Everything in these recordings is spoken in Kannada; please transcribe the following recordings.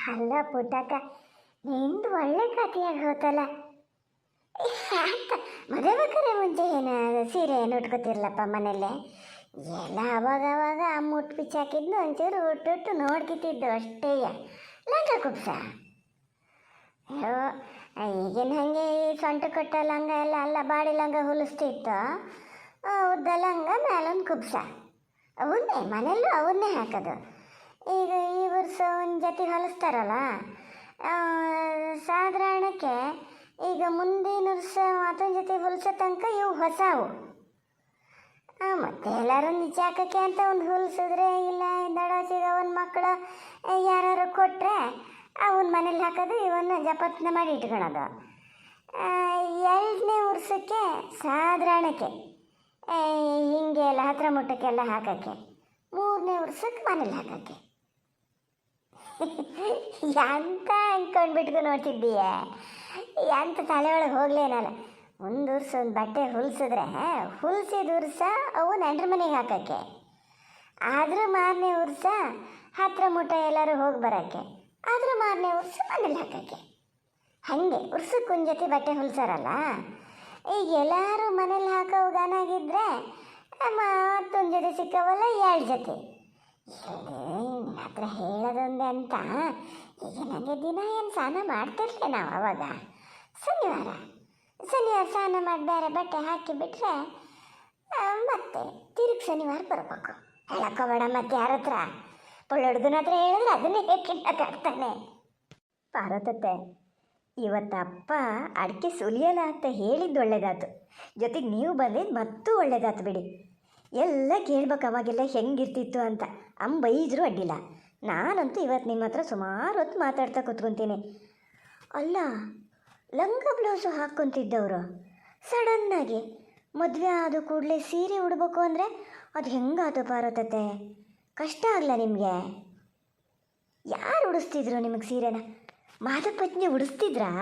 ಅಲ್ಲ ಪುಟ್ಟಕ್ಕ, ನಿಂದು ಒಳ್ಳೆ ಕಥೆಯಾಗಿ ಹೋತಲ್ಲ. ಅಂತ ಮದುವೆ ಮುಂಚೆ ಏನು ಸೀರೆ ಏನು ಉಟ್ಕೋತಿರ್ಲಪ್ಪ ಮನೇಲೆ? ಎಲ್ಲ ಅವಾಗ ಮುಟ್ಟು ಬಿಚ್ಚಾಕಿದ್ನು, ಒಂಚೂರು ಉಟ್ಟು ನೋಡ್ಕಿತ್ತಿದ್ದು ಅಷ್ಟೇ. ಲಂಗ ಕುಪ್ಸ ಅಯ್ಯೋ, ಈಗಿನ ಹಾಗೆ ಈ ಸೊಂಟ ಕೊಟ್ಟ ಲಂಗ ಎಲ್ಲ ಅಲ್ಲ, ಬಾಡಿ ಲಂಗ ಹೊಲಿಸ್ತಿತ್ತು. ಉದ್ದ ಲಂಗ ಮೇಲೊಂದು ಕುಬ್ಸ, ಅವನ್ನೇ ಮನೆಯಲ್ಲೂ ಅವನ್ನೇ ಹಾಕೋದು. ಈಗ ಈ ವರ್ಷ ಒಂದು ಜೊತೆ ಹೊಲಿಸ್ತಾರಲ್ಲ, ಸಾಧಾರಣಕ್ಕೆ ಈಗ ಮುಂದಿನ ವರ್ಷ ಮತ್ತೊಂದು ಜೊತೆ ಹೊಲಿಸೋ ತನಕ ಇವು ಹೊಸವು. ಮತ್ತೆ ಎಲ್ಲರೂ ನಿಜ ಹಾಕೋಕ್ಕೆ ಅಂತ ಒಂದು ಹೊಲಿಸಿದ್ರೆ, ಇಲ್ಲ ದಡಾಚಿಗೆ ಅವನ ಮಕ್ಕಳು ಯಾರು ಕೊಟ್ಟರೆ ಅವನ ಮನೇಲಿ ಹಾಕೋದು, ಇವನ್ನ ಜಪತ್ನ ಮಾಡಿ ಇಟ್ಕೊಳೋದು. 2ನೇ ವರ್ಷಕ್ಕೆ ಸಾಧಾರಣಕ್ಕೆ ಹಿಂಗೆ ಎಲ್ಲ ಹತ್ರ ಮುಟ್ಟಕ್ಕೆಲ್ಲ ಹಾಕೋಕ್ಕೆ, 3ನೇ ವರ್ಷಕ್ಕೆ ಮನೇಲಿ ಹಾಕೋಕ್ಕೆ. ಎಂತ ಅಂದ್ಕೊಂಡು ಬಿಟ್ಕೊಂಡು ನೋಡ್ತಿದ್ದೀಯ? ಎಂತ ತಲೆ ಒಳಗೆ ಹೋಗ್ಲೇನಲ್ಲ. ಒಂದು ವರ್ಷ ಒಂದು ಬಟ್ಟೆ ಹೊಲಿಸಿದ್ರೆ ಹೊಲಿಸಿದ ವರ್ಷ ಅವು ನೆಂಟ್ರ ಮನೆಗೆ ಹಾಕೋಕ್ಕೆ, ಆದರೂ 4ನೇ ವರ್ಷ ಹತ್ರ ಮುಟ್ಟ ಎಲ್ಲರೂ ಹೋಗಿ ಬರೋಕ್ಕೆ, ಆದರೂ 4ನೇ ವರ್ಷ ಮನೇಲಿ ಹಾಕೋಕ್ಕೆ. ಹಾಗೆ ವರ್ಷಕ್ಕೆ ಒಂದು ಜೊತೆ ಬಟ್ಟೆ ಹೊಲಿಸಾರಲ್ಲ, ಈಗ ಎಲ್ಲರೂ ಮನೇಲಿ ಹಾಕೋ ಗಾನಾಗಿದ್ದರೆ ಮತ್ತೊಂದು ಜೊತೆ ಸಿಕ್ಕವಲ್ಲ 2 ಜೊತೆ. ನಿನ್ನ ಹತ್ರ ಹೇಳೋದೊಂದೇ ಅಂತ. ಈಗ ನನಗೆ ದಿನ ಏನು ಸ್ನಾನ ಮಾಡ್ತಿರ್ಲಿ ನಾವು. ಅವಾಗ ಶನಿವಾರ ಸ್ನಾನ ಮಾಡಿ ಬೇರೆ ಬಟ್ಟೆ ಹಾಕಿಬಿಟ್ರೆ ಮತ್ತೆ ತಿರುಗಿ ಶನಿವಾರ ಬರಬೇಕು. ಹೇಳಕ್ಕೋಬೇಡ ಮತ್ತೆ ಯಾರ ಹತ್ರ. ಪುಳ್ಳ ಹುಡುಗನ ಹತ್ರ ಹೇಳಿದ್ರೆ ಅದನ್ನೇ ಹೇಳಕ್ಕಾಗ್ತಾನೆ. ಪಾರ್ವತತ್ತೆ, ಇವತ್ತು ಅಪ್ಪ ಅಡಿಕೆ ಸುಲಿಯಲ್ಲ ಅಂತ ಹೇಳಿದ್ದು ಒಳ್ಳೇದಾಯ್ತು, ಜೊತೆಗೆ ನೀವು ಬಂದಿದ್ದು ಮತ್ತೂ ಒಳ್ಳೇದಾಯ್ತು ಬಿಡಿ. ಎಲ್ಲ ಕೇಳ್ಬೇಕು ಅವಾಗೆಲ್ಲ ಹೆಂಗಿರ್ತಿತ್ತು ಅಂತ. ಬೈದ್ರು ಅಡ್ಡಿಲ್ಲ. ನಾನಂತೂ ಇವತ್ತು ನಿಮ್ಮ ಹತ್ರ ಸುಮಾರು ಹೊತ್ತು ಮಾತಾಡ್ತಾ ಕೂತ್ಕೊತೀನಿ. ಅಲ್ಲ, ಲಂಗ ಬ್ಲೌಸು ಹಾಕ್ಕೊತಿದ್ದವರು ಸಡನ್ನಾಗಿ ಮದುವೆ ಆದ ಕೂಡಲೇ ಸೀರೆ ಉಡ್ಬೇಕು ಅಂದರೆ ಅದು ಹೆಂಗಾಯ್ತು ಪಾರ್ವತತ್ತೆ? ಕಷ್ಟ ಆಗಲ್ಲ ನಿಮಗೆ? ಯಾರು ಉಡಿಸ್ತಿದ್ರು ನಿಮಗೆ ಸೀರೆನ? ಮಾದಪತ್ನಿ ಉಡಿಸ್ತಿದ್ರಾ?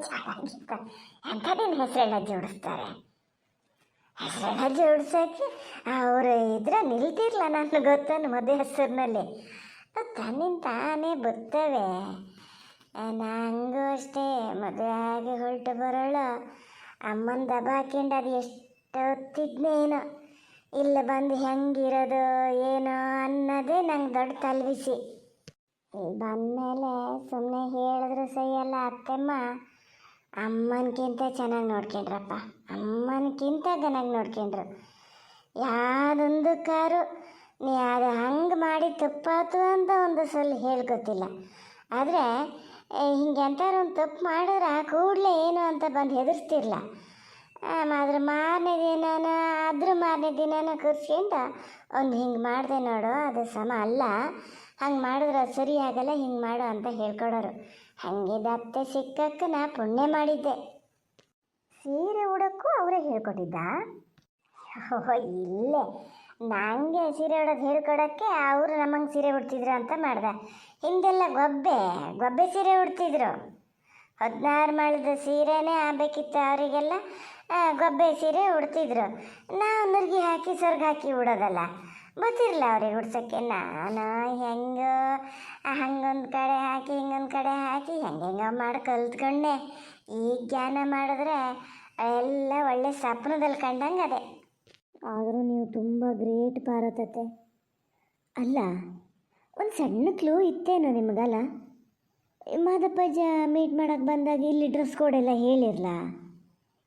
ಚೆನ್ನಾಗಿತ್ತ ಎಂಥದೇನು ಹೆಸರಣ್ಣಜ್ಜಿ ಉಡಿಸ್ತಾರೆ. ಹೆಸರಣ್ಣಜ್ಜಿ ಉಡ್ಸೋಕ್ಕೆ ಅವರು ಇದ್ರೆ ನಿಲ್ತಿರ್ಲ, ನನಗೆ ಗೊತ್ತಾನು ಮದುವೆ ಹೆಸರಿನಲ್ಲಿ ತನ್ನಿಂದ ತಾನೇ ಬರ್ತವೆ. ನಂಗೂ ಅಷ್ಟೇ ಮದುವೆ ಆಗಿ ಹೊರಟು ಬರೋಳು ಅಮ್ಮನ ದಬ ಹಾಕೊಂಡು ಅದು ಎಷ್ಟು ಹೊತ್ತಿದ್ನೇನೋ ಇಲ್ಲಿ ಬಂದು ಹೆಂಗಿರೋದು ಏನೋ ಅನ್ನೋದೇ ನಂಗೆ ದೊಡ್ಡ ತಲೆಬಿಸಿ. ಬಂದಮೇಲೆ ಸುಮ್ಮನೆ ಹೇಳಿದ್ರು ಸಹಿಯಲ್ಲ ಅತ್ತೆಮ್ಮ, ಅಮ್ಮನಕ್ಕಿಂತ ಚೆನ್ನಾಗಿ ನೋಡ್ಕೊಂಡ್ರಪ್ಪ, ಅಮ್ಮನಕ್ಕಿಂತ ಚೆನ್ನಾಗಿ ನೋಡ್ಕೊಂಡ್ರು. ಯಾವುದೊಂದು ಕಾರು ನೀ ಅದು ಹಂಗೆ ಮಾಡಿ ತಪ್ಪಾತು ಅಂತ ಒಂದು ಸಲ ಹೇಳ್ಕೊತಿಲ್ಲ. ಆದರೆ ಹಿಂಗೆ ಎಂಥವ್ರು ಒಂದು ತಪ್ಪು ಮಾಡಿದ್ರೆ ಕೂಡಲೇ ಏನು ಅಂತ ಬಂದು ಹೆದರ್ಸ್ತಿರ್ಲ. ಅದ್ರ ಮಾರನೇ ದಿನನ ಕೂರಿಸ್ಕೊಂಡು ಒಂದು ಹಿಂಗೆ ಮಾಡಿದೆ ನೋಡು, ಅದು ಸಮ ಅಲ್ಲ, ಹಂಗೆ ಮಾಡಿದ್ರೆ ಅದು ಸರಿ ಆಗಲ್ಲ, ಹಿಂಗೆ ಮಾಡು ಅಂತ ಹೇಳ್ಕೊಡೋರು. ಹಂಗಿದ್ದ ಅತ್ತೆ ಸಿಕ್ಕಕ್ಕೆ ನಾ ಪುಣ್ಯ ಮಾಡಿದ್ದೆ. ಸೀರೆ ಉಡೋಕ್ಕೂ ಅವರೇ ಹೇಳ್ಕೊಟ್ಟಿದ್ದ? ಇಲ್ಲೇ ನನಗೆ ಸೀರೆ ಉಡೋದು ಹೇಳ್ಕೊಡೋಕ್ಕೆ ಅವರು ನಮಗೆ ಸೀರೆ ಉಡ್ತಿದ್ರು ಅಂತ ಮಾಡ್ದೆ. ಹಿಂದೆಲ್ಲ ಗೊಬ್ಬೆ ಸೀರೆ ಉಡ್ತಿದ್ರು. 16 ಮಾಡಿದ ಸೀರೆನೇ ಆಗಬೇಕಿತ್ತು ಅವರಿಗೆಲ್ಲ, ಗೊಬ್ಬೆ ಸೀರೆ ಉಡ್ತಿದ್ರು. ನಾವು ನುರ್ಗಿ ಹಾಕಿ ಸೊರ್ಗ ಹಾಕಿ ಉಡೋದಲ್ಲ, ಗೊತ್ತಿರಲಿಲ್ಲ ಅವ್ರಿಗೆ ಉಡ್ಸೋಕ್ಕೆ. ನಾನು ಹಂಗೊಂದು ಕಡೆ ಹಾಕಿ ಹಿಂಗೊಂದು ಕಡೆ ಹಾಕಿ ಹೆಂಗೆ ಮಾಡಿ ಕಲ್ತ್ಕೊಂಡೆ. ಈಗ ಜ್ಞಾನ ಮಾಡಿದ್ರೆ ಎಲ್ಲ ಒಳ್ಳೆ ಸ್ವಪ್ನದಲ್ಲಿ ಕಂಡಂಗೆ ಅದೇ. ಆದರೂ ನೀವು ತುಂಬ ಗ್ರೇಟ್ ಪಾರ್ವತತ್ತೆ. ಅಲ್ಲ, ಒಂದು ಸಣ್ಣ ಕ್ಲೂ ಇತ್ತೇನೋ ನಿಮಗಲ್ಲ? ಮಾದಪ್ಪಜ್ಜ ಮೀಟ್ ಮಾಡೋಕ್ಕೆ ಬಂದಾಗ ಇಲ್ಲಿ ಡ್ರೆಸ್ ಕೋಡ್ ಎಲ್ಲ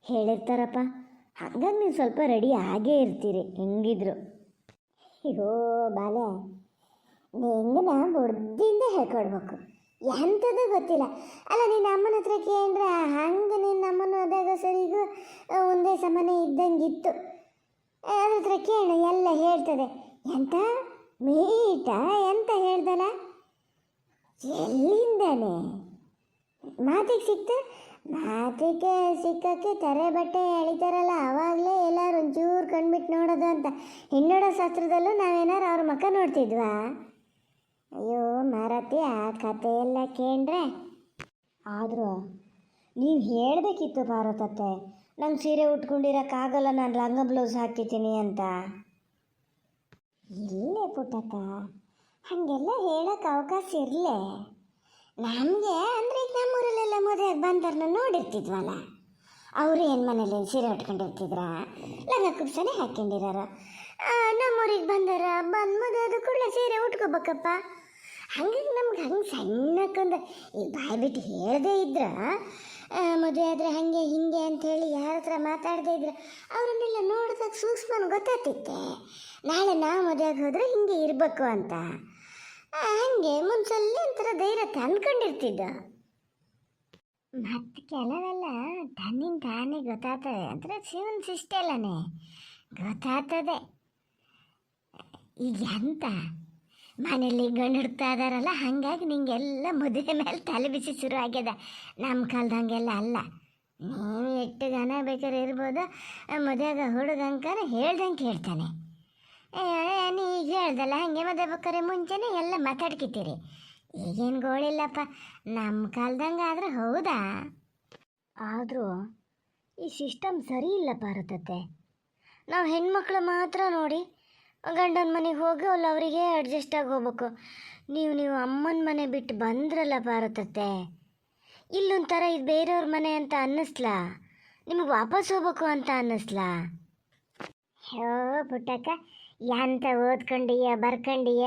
ಹೇಳಿರ್ತಾರಪ್ಪ. ಹಾಗಾಗಿ ನೀವು ಸ್ವಲ್ಪ ರೆಡಿ ಆಗೇ ಇರ್ತೀರಿ ಹೆಂಗಿದ್ರು. ಅಯ್ಯೋ ಬಾಲೆ, ನಿಂಗನ ಬುಡ್ದಿಂದ ಹೇಳ್ಕೊಡ್ಬೇಕು, ಎಂಥದ್ದು ಗೊತ್ತಿಲ್ಲ. ಅಲ್ಲ, ನಿನ್ನ ಅಮ್ಮನ ಹತ್ರ ಕೇಂದ್ರ ಹಂಗೆ ನಿನ್ನ ಅಮ್ಮನ ಅದಾಗ ಸರಿಗೂ ಒಂದೇ ಸಮನೆ ಇದ್ದಂಗಿತ್ತು. ಅದ್ರ ಹತ್ರ ಕೇಳು, ಎಲ್ಲ ಹೇಳ್ತದೆ. ಎಂತ ಮೀಟ ಎಂತ ಹೇಳ್ದಲ್ಲ, ಎಲ್ಲಿಂದಾನೆ ಮಾತಿಗೆ ಸಿಕ್ಕಕ್ಕೆ ತರೆ ಬಟ್ಟೆ ಎಳಿತಾರಲ್ಲ, ಆವಾಗಲೇ ಎಲ್ಲರೂ ಒಂಚೂರು ಕಣ್ಬಿಟ್ಟು ನೋಡೋದು ಅಂತ. ಹಿನ್ನೋಡೋ ಶಾಸ್ತ್ರದಲ್ಲೂ ನಾವೇನಾರು ಅವ್ರ ಮುಖ ನೋಡ್ತಿದ್ವಾ? ಅಯ್ಯೋ ಮಾರತಿ, ಆ ಕತೆ ಎಲ್ಲ ಕೇಂದ್ರೆ. ಆದರೂ ನೀವು ಹೇಳಬೇಕಿತ್ತು ಪಾರ್ವತತ್ತೆ, ನಂಗೆ ಸೀರೆ ಉಟ್ಕೊಂಡಿರೋಕ್ಕಾಗಲ್ಲ, ನಾನು ಲಂಗ ಬ್ಲೌಸ್ ಹಾಕಿದ್ದೀನಿ ಅಂತ. ಇಲ್ಲೇ ಪುಟ್ಟಕ್ಕ, ಹಾಗೆಲ್ಲ ಹೇಳೋಕೆ ಅವಕಾಶ ಇರಲೇ ನಮಗೆ ಅಂದರೆ ಈಗ ನಮ್ಮೂರಲ್ಲೆಲ್ಲ ಮದುವೆಗೆ ಬಂದವ್ರನ್ನ ನೋಡಿರ್ತಿದ್ವಲ್ಲ. ಅವರು ಏನು ಮನೇಲಿ ಸೀರೆ ಉಟ್ಕೊಂಡಿರ್ತಿದ್ರ, ಲಂಗ ಕುಬ್ಸನೆ ಹಾಕ್ಕೊಂಡಿರೋರು. ನಮ್ಮೂರಿಗೆ ಬಂದಾರ, ಬಂದು ಮದುವೆ ಆದ ಕೂಡಲೇ ಸೀರೆ ಉಟ್ಕೋಬೇಕಪ್ಪ. ಹಂಗಾಗಿ ನಮ್ಗೆ ಹಂಗೆ ಸಣ್ಣಕ್ಕೊಂದು ಈಗ ಬಾಯಿ ಬಿಟ್ಟು ಹೇಳದೇ ಇದ್ರೆ ಮದುವೆ ಆದರೆ ಹಾಗೆ ಹಿಂಗೆ ಅಂಥೇಳಿ ಯಾರ ಹತ್ರ ಮಾತಾಡದೇ ಇದ್ರೆ ಅವರನ್ನೆಲ್ಲ ನೋಡಿದಾಗ ಸೂಕ್ಷ್ಮನ ಗೊತ್ತಾಗ್ತಿತ್ತೆ. ನಾಳೆ ನಾವು ಮದುವೆಗೆ ಹೋದರೆ ಹಿಂಗೆ ಇರಬೇಕು ಅಂತ. ಹಾಗೆ ಮುಂಚೆಲ್ಲ ಒಂಥರ ಧೈರ್ಯ ತಂದ್ಕೊಂಡಿರ್ತಿದ್ದ. ಮತ್ತು ಕೆಲವೆಲ್ಲ ತನ್ನಿಂದ ತಾನೇ ಗೊತ್ತಾಗ್ತದೆ, ಅಂದರೆ ಜೀವನ ಸಿಸ್ಟೆಲ್ಲನೇ ಗೊತ್ತಾಗ್ತದೆ. ಈಗ ಎಂತ ಮನೇಲಿ ಗಂಡು ಹುಡ್ತಾ ಇದಾರಲ್ಲ, ಹಾಗಾಗಿ ನಿಂಗೆಲ್ಲ ಮದುವೆ ಮೇಲೆ ತಲೆ ಬಿಸಿ ಶುರು ಆಗ್ಯದ. ನಮ್ಮ ಕಾಲದಂಗೆಲ್ಲ ಅಲ್ಲ. ನೀನು ಎಷ್ಟು ಜನ ಬೇಕಾದ್ರೆ ಇರ್ಬೋದು, ಮದುವೆಗ ಹುಡುಗಂಕರ ಹೇಳ್ದಂಗೆ ಕೇಳ್ತಾನೆ. ನೀ ಈಗ ಹೇಳ್ದಲ್ಲ ಹಾಗೆ ಮದುವೆ ಬೇಕಾರೆ ಮುಂಚೆನೇ ಎಲ್ಲ ಮಾತಾಡ್ಕಿತೀರಿ. ಈಗೇನು ಗೋಳಿಲ್ಲಪ್ಪ, ನಮ್ಮ ಕಾಲದಂಗೆ ಆದ್ರೆ ಹೌದಾ? ಆದರೂ ಈ ಸಿಸ್ಟಮ್ ಸರಿ ಇಲ್ಲ ಪಾರತತೆ. ನಾವು ಹೆಣ್ಮಕ್ಳು ಮಾತ್ರ ನೋಡಿ ಗಂಡನ ಮನೆಗೆ ಹೋಗಿ ಅಲ್ಲಿ ಅವರಿಗೆ ಅಡ್ಜಸ್ಟ್ ಆಗಿ ಹೋಗ್ಬೇಕು. ನೀವು ಅಮ್ಮನ ಮನೆ ಬಿಟ್ಟು ಬಂದ್ರಲ್ಲ ಪಾರತತೆ, ಇಲ್ಲೊಂಥರ ಇದು ಬೇರೆಯವ್ರ ಮನೆ ಅಂತ ಅನ್ನಿಸ್ಲಾ? ನಿಮಗೆ ವಾಪಸ್ ಹೋಗ್ಬೇಕು ಅಂತ ಅನ್ನಿಸ್ಲಾ? ಹೋ ಪುಟ್ಟಕ್ಕ, ಎಂತ ಓದ್ಕೊಂಡಿಯ ಬರ್ಕೊಂಡಿಯ,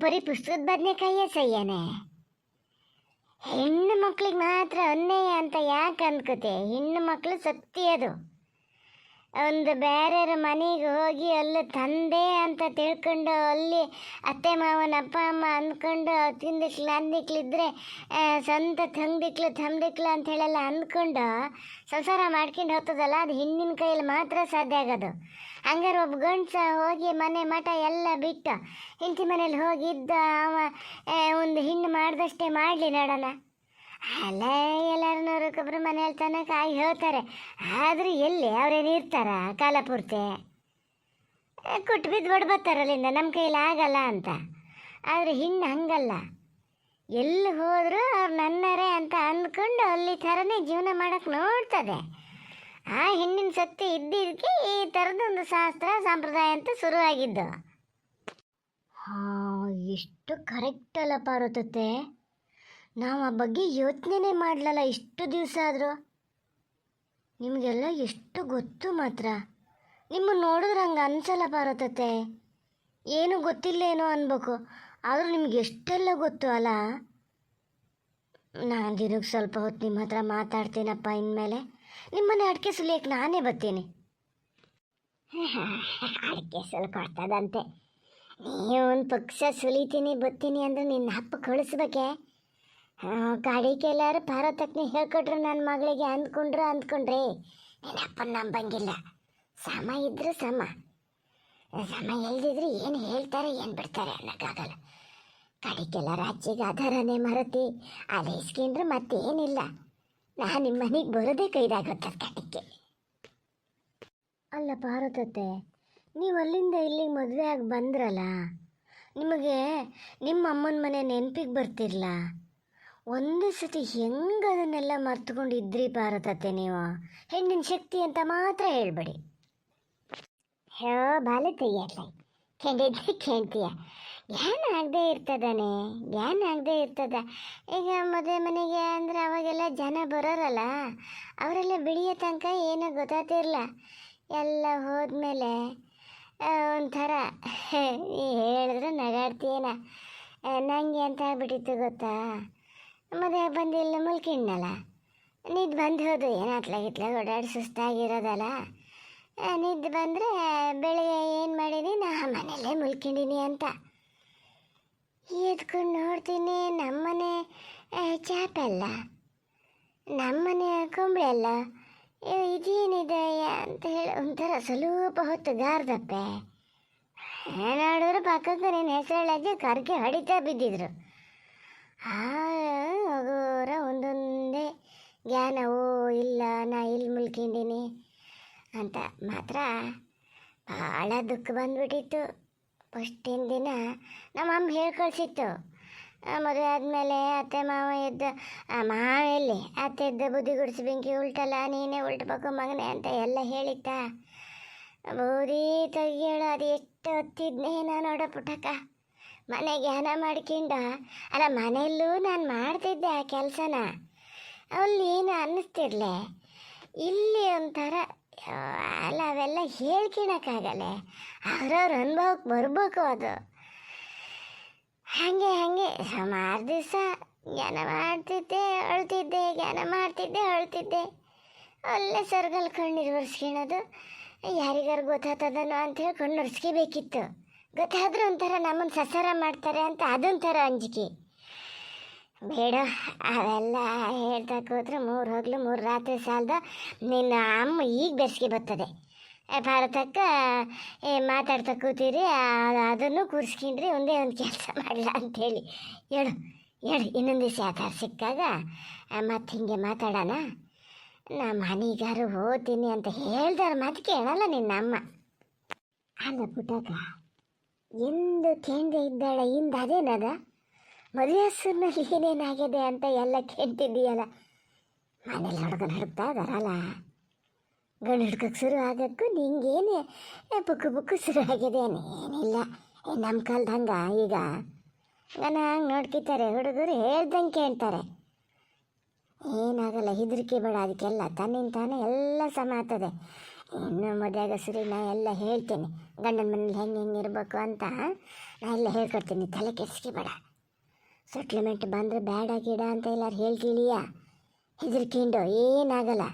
ಬರೀ ಪುಸ್ತಕದ ಬದನೆಕಾಯಿಯೇ ಸಯ್ಯನೆ. ಹೆಣ್ಣು ಮಕ್ಳಿಗೆ ಮಾತ್ರ ಅನ್ಯಾಯ ಅಂತ ಯಾಕೆ ಅಂದ್ಕೋತೆ? ಹೆಣ್ಣು ಮಕ್ಕಳು ಸತ್ಯ ಅದು. ಒಂದು ಬೇರೆಯವ್ರ ಮನೆಗೆ ಹೋಗಿ ಅಲ್ಲಿ ತಂದೆ ಅಂತ ತಿಳ್ಕೊಂಡು ಅಲ್ಲಿ ಅತ್ತೆ ಮಾವನ ಅಪ್ಪ ಅಮ್ಮ ಅಂದ್ಕೊಂಡು ಅಂದಿಕ್ಲಿದ್ರೆ ಸ್ವಂತ ತಂದಿಕ್ಲು ಅಂತ ಹೇಳೆಲ್ಲ ಅಂದ್ಕೊಂಡು ಸಂಸಾರ ಮಾಡ್ಕೊಂಡು ಹೋಗ್ತದಲ್ಲ, ಅದು ಹೆಣ್ಣಿನ ಕೈಯಲ್ಲಿ ಮಾತ್ರ ಸಾಧ್ಯ ಆಗೋದು. ಹಂಗಾರೆ ಒಬ್ಬ ಗಂಡಸ ಹೋಗಿ ಮನೆ ಮಠ ಎಲ್ಲ ಬಿಟ್ಟು ಹೆಂಡತಿ ಮನೇಲಿ ಹೋಗಿದ್ದ ಅವ ಒಂದು ಹೆಣ್ಣು ಮಾಡ್ದಷ್ಟೇ ಮಾಡಲಿ ನೋಡೋಣ. ಅಲ್ಲ, ಎಲ್ಲರೂ ನೂರಕ್ಕೊಬ್ರು ಮನೇಲಿ ತನಕ ಆಗಿ ಹೇಳ್ತಾರೆ. ಆದರೂ ಎಲ್ಲಿ ಅವ್ರೇನು ಇರ್ತಾರ ಕಾಲ ಪೂರ್ತಿ? ಕೊಟ್ಟು ಬಿದ್ದು ಬಡ್ಬತ್ತಾರಲ್ಲಿಂದ ನಮ್ಮ ಕೈಲಿ ಆಗಲ್ಲ ಅಂತ. ಆದರೆ ಹೆಣ್ಣು ಹಂಗಲ್ಲ, ಎಲ್ಲಿ ಹೋದರೂ ಅವ್ರು ನನ್ನರೇ ಅಂತ ಅಂದ್ಕೊಂಡು ಅಲ್ಲಿ ಥರನೇ ಜೀವನ ಮಾಡೋಕ್ಕೆ ನೋಡ್ತದೆ. ಆ ಹೆಣ್ಣಿನ ಶಕ್ತಿ ಇದ್ದಿದ್ದಕ್ಕೆ ಈ ಥರದೊಂದು ಶಾಸ್ತ್ರ ಸಂಪ್ರದಾಯ ಅಂತ ಶುರುವಾಗಿದ್ದು. ಹಾಂ, ಎಷ್ಟು ಕರೆಕ್ಟ್ ಅಲ್ಲ ಪಾರ್ವತತೆ. ನಾವು ಆ ಬಗ್ಗೆ ಯೋಚನೆ ಮಾಡಲಲ್ಲ ಇಷ್ಟು ದಿವಸ ಆದರೂ. ನಿಮಗೆಲ್ಲ ಎಷ್ಟು ಗೊತ್ತು ಮಾತ್ರ. ನಿಮ್ಮನ್ನು ನೋಡಿದ್ರೆ ಹಂಗೆ ಅನ್ಸಲ್ಲ ಪಾರ್ವತತೆ. ಏನೂ ಗೊತ್ತಿಲ್ಲೇನೋ ಅನ್ಬೇಕು, ಆದರೂ ನಿಮ್ಗೆ ಎಷ್ಟೆಲ್ಲ ಗೊತ್ತು ಅಲ್ಲ. ನಾನು ದಿನಕ್ಕೆ ಸ್ವಲ್ಪ ಹೊತ್ತು ನಿಮ್ಮ ಹತ್ರ ಮಾತಾಡ್ತೀನಪ್ಪ. ಇನ್ಮೇಲೆ ನಿಮ್ಮನೆ ಅಡಿಕೆ ಸುಲಿಯಕ್ಕೆ ನಾನೇ ಬರ್ತೀನಿ. ಅಡಿಕೆ ಸುಲ್ಕೊಡ್ತದಂತೆ. ನೀವು ಒಂದು ಪಕ್ಷ ಸುಲಿತೀನಿ ಬರ್ತೀನಿ ಅಂದರೆ ನಿನ್ನ ಹಪ್ಪ ಕಳಿಸ್ಬೇಕೆ? ಗಾಡಿಗೆ ಎಲ್ಲಾರು ಪಾರ್ವತಕ್ಕನೆ ಹೇಳ್ಕೊಟ್ರು ನನ್ನ ಮಗಳಿಗೆ ಅಂದ್ಕೊಂಡ್ರಿ ನಿನ್ನ ಅಪ್ಪನ ನಂಬಂಗಿಲ್ಲ. ಸಮ ಇದ್ರೆ ಸಮ ಎಲ್ದಿದ್ರೆ ಏನು ಹೇಳ್ತಾರೆ ಏನು ಬಿಡ್ತಾರೆ ಅನ್ನೋಕ್ಕಾಗಲ್ಲ. ಕಡಿಕೆಲ್ಲ ರಾಜ್ಯಗೆ ಆಧಾರನೇ ಮರತಿ ಅದು ಇಸ್ಕೊಂಡ್ರೆ ಮತ್ತೇನಿಲ್ಲ. ನಾನು ನಿಮ್ಮ ಮನೆಗೆ ಬರೋದೇ ಕೈದಾಗುತ್ತದೆ ಕಡಿಕೆ. ಅಲ್ಲ ಪಾರ್ವತತೆ, ನೀವು ಅಲ್ಲಿಂದ ಇಲ್ಲಿಗೆ ಮದುವೆ ಆಗಿ ಬಂದ್ರಲ್ಲ, ನಿಮಗೆ ನಿಮ್ಮ ಅಮ್ಮನ ಮನೆ ನೆನಪಿಗೆ ಬರ್ತಿರ್ಲ? ಒಂದೇ ಸತಿ ಹೆಂಗೆ ಅದನ್ನೆಲ್ಲ ಮರ್ತುಕೊಂಡಿದ್ರಿ ಪಾರ್ವತತೆ ನೀವು? ಹೆಣ್ಣಿನ ಶಕ್ತಿ ಅಂತ ಮಾತ್ರ ಹೇಳ್ಬೇಡಿ. ಹೋ ಬಾಲೆ ತೆಗಿಯಲ್ಲ, ಕೆಂಡಿದ್ದೆ ಕೇಳ್ತೀಯ. ಜ್ಞಾನ ಆಗದೆ ಇರ್ತದ. ಈಗ ಮದುವೆ ಮನೆಗೆ ಅಂದರೆ ಅವಾಗೆಲ್ಲ ಜನ ಬರೋರಲ್ಲ, ಅವರೆಲ್ಲ ಬಿಡಿಯೋ ತನಕ ಏನೂ ಗೊತ್ತಾಗ್ತಿರಲ್ಲ. ಎಲ್ಲ ಹೋದ್ಮೇಲೆ ಒಂಥರ ಹೇಳಿದ್ರೆ ನಗಾಡ್ತೀಯೇನ. ನನಗೆ ಅಂತ ಆಗ್ಬಿಟ್ಟಿತ್ತು ಗೊತ್ತಾ? ಮದುವೆ ಬಂದು ಇಲ್ಲ ಮುಲ್ಕಿಣ್ಣಲ್ಲ, ನಿದ್ದು ಬಂದು ಹೋದು ಏನು ಅತ್ಲಾಗಿತ್ಲಾಗ ಓಡಾಡಿ ಸುಸ್ತಾಗಿರೋದಲ್ಲ. ನಿದ್ದು ಬಂದರೆ ಬೆಳಿಗ್ಗೆ ಏನು ಮಾಡೀನಿ, ನಾ ಮನೆಯಲ್ಲೇ ಮುಲ್ಕೊಂಡಿನಿ ಅಂತ ಎದ್ಕೊಂಡು ನೋಡ್ತೀನಿ. ನಮ್ಮನೆ ಚಾಪೆಲ್ಲ, ನಮ್ಮನೆ ಕೊಂಬಳೆ ಅಲ್ಲ, ಇದೇನಿದೆ ಅಂತ ಹೇಳಿ ಒಂಥರ ಸ್ವಲ್ಪ ಹೊತ್ತು ಗಾರ್ದಪ್ಪೆ. ನೋಡಿದ್ರೆ ಪಕ್ಕಕ್ಕೆ ನೀನು ಹೆಸರಳಾಗಿ ಕರ್ಕೆ ಹೊಡಿತಾ ಬಿದ್ದಿದ್ರು. ಹೋಗೋರ ಒಂದೊಂದೇ ಜ್ಞಾನ, ಓ ಇಲ್ಲ ನಾ ಇಲ್ಲಿ ಮುಲ್ಕೊಂಡಿನಿ ಅಂತ ಮಾತ್ರ ಭಾಳ ದುಃಖ ಬಂದ್ಬಿಟ್ಟಿತ್ತು. ಫಸ್ಟಿನ ದಿನ ನಮ್ಮ ಅಮ್ಮ ಹೇಳ್ಕಳಿಸಿತ್ತು, ಮದುವೆ ಆದಮೇಲೆ ಅತ್ತೆ ಮಾವ ಎದ್ದು ಮಾವೆಲ್ಲಿ ಅತ್ತೆ ಎದ್ದ ಬುದ್ಧಿ ಗುಡಿಸಿ ಬೆಂಕಿ ಉಲ್ಟಲ್ಲ, ನೀನೇ ಉಲ್ಟಬೇಕು ಮಗನೇ ಅಂತ ಎಲ್ಲ ಹೇಳಿತ್ತ. ಬೂದಿ ತೆಗಿಯಳು ಅದು ಎಷ್ಟು ಹೊತ್ತಿದ್ನೇ ನಾನು ನೋಡೋ ಪುಟ್ಟಕ್ಕ. ಮನೆ ಜ್ಞಾನ ಮಾಡ್ಕೊಂಡು ಅಲ್ಲ ಮನೆಯಲ್ಲೂ ನಾನು ಮಾಡ್ತಿದ್ದೆ ಆ ಕೆಲಸನ. ಅಲ್ಲಿ ಏನು ಅನ್ನಿಸ್ತಿರ್ಲೆ, ಇಲ್ಲಿ ಒಂಥರ ಅಲ್ಲ ಅವೆಲ್ಲ ಹೇಳ್ಕೊಳಕ್ಕಾಗಲ್ಲ, ಅವ್ರವ್ರ ಅನುಭವಕ್ಕೆ ಬರ್ಬೇಕು ಅದು. ಹಾಗೆ ಸುಮಾರು ದಿವಸ ಜ್ಞಾನ ಮಾಡ್ತಿದ್ದೆ ಅಳ್ತಿದ್ದೆ, ಜ್ಞಾನ ಮಾಡ್ತಿದ್ದೆ ಅಳ್ತಿದ್ದೆ. ಒಳ್ಳೆ ಸರ್ಗಲ್ ಕಣ್ಣೀರು ಒರೆಸ್ಕೊಳೋದು. ಯಾರಿಗಾರು ಗೊತ್ತಾಗ್ತದನೋ ಅಂತ ಹೇಳಿ ಕಣ್ಣು ಒರೆಸ್ಕೋಬೇಕಿತ್ತು. ಗೊತ್ತಾದ್ರೂ ಒಂಥರ ನಮ್ಮನ್ನು ಸಸಾರ ಮಾಡ್ತಾರೆ ಅಂತ ಅದೊಂಥರ ಅಂಜಿಕೆ. ಬೇಡ ಅವೆಲ್ಲ ಹೇಳ್ತಾ ಕೂತ್ರೆ 3 ಹಗಲು 3 ರಾತ್ರಿ ಸಾಲದ. ನಿನ್ನ ಅಮ್ಮ ಈಗ ಬೆರ್ಸ್ಗೆ ಬರ್ತದೆ. ಭಾರತಕ್ಕ ಮಾತಾಡ್ತಾ ಕೂತೀರಿ, ಅದನ್ನು ಕೂರಿಸ್ಕೊಂಡ್ರಿ, ಒಂದೇ ಒಂದು ಕೆಲಸ ಮಾಡಲ್ಲ ಅಂಥೇಳಿ. ಹೇಳು ಇನ್ನೊಂದು ದಿವಸ ಯಾವ್ದಾರು ಸಿಕ್ಕಾಗ ಮತ್ತೆ ಹಿಂಗೆ ಮಾತಾಡೋಣ. ನಾ ಮನೆಗಾರು ಹೋಗ್ತೀನಿ ಅಂತ ಹೇಳ್ದಾರ ಮಾತು ಕೇಳಲ್ಲ ನಿನ್ನ ಅಮ್ಮ. ಅಲ್ಲ ಪುಟಾಕ, ಎಂದು ಕೇಂದ್ರ ಇದ್ದಾಳೆ ಇಂದ ಅದೇನದ ಮದುವೆ ಹೆಸರಿನಲ್ಲಿ ಏನೇನಾಗಿದೆ ಅಂತ ಎಲ್ಲ ಕೇಳ್ತಿದ್ದೀಯಲ್ಲ. ಮನೇಲಿ ಹುಡುಗನ ಹುಡುಕ್ತಾ ಇದಾರಲ್ಲ, ಗಂಡು ಹುಡ್ಕಕ್ಕೆ ಶುರು ಆಗೋಕ್ಕೂ ನಿಂಗೇನೆ ಬುಕ್ಕು ಶುರು ಆಗಿದೆ. ಏನಿಲ್ಲ ನಮ್ಮ ಕಾಲದ ಹಂಗೆ ಈಗ ಗನ ಹಂಗೆ ನೋಡ್ಕಿತಾರೆ ಹುಡುಗರು, ಹೇಳ್ದಂಗೆ ಕೇಳ್ತಾರೆ. ಏನಾಗಲ್ಲ, ಹೆದರಿಕೆ ಬೇಡ, ಅದಕ್ಕೆಲ್ಲ ತನ್ನಿಂದ ತಾನೇ ಎಲ್ಲ ಸಮ ಆಗ್ತದೆ. ಇನ್ನು ಮದುವೆಗ ಸರಿ ನಾ ಎಲ್ಲ ಹೇಳ್ತೀನಿ, ಗಂಡನ ಮನೇಲಿ ಹೆಂಗೆ ಇರಬೇಕು ಅಂತ ನಾ ಎಲ್ಲ ಹೇಳ್ಕೊಡ್ತೀನಿ, ತಲೆ ಕೆಡಿಸ್ಕೋಬೇಡ. ಸೆಟ್ಲ್ಮೆಂಟ್ ಬಂದರೆ ಬೇಡ ಗಿಡ ಅಂತ ಎಲ್ಲರೂ ಹೇಳ್ತೀಳಿಯ, ಹೆದರ್ಕೊಂಡು ಏನಾಗಲ್ಲ.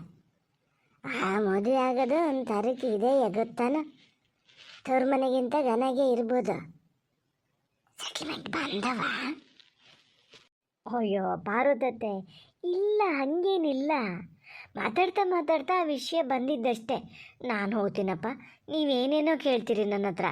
ಆ ಮದುವೆ ಆಗೋದು ಒಂದು ತಾರೀಕು ಇದೆ ಗೊತ್ತಾನ, ತವ್ರ ಮನೆಗಿಂತ ಗನಾಗೆ ಇರ್ಬೋದು. ಸೆಟ್ಲ್ಮೆಂಟ್ ಬಂದವ? ಅಯ್ಯೋ ಪಾರ್ವತತ್ತೆ, ಇಲ್ಲ ಹಂಗೇನಿಲ್ಲ. ಮಾತಾಡ್ತಾ ಆ ವಿಷಯ ಬಂದಿದ್ದಷ್ಟೇ. ನಾನು ಹೋಗ್ತೀನಪ್ಪ, ನೀವೇನೇನೋ ಕೇಳ್ತೀರಿ ನನ್ನ ಹತ್ರ.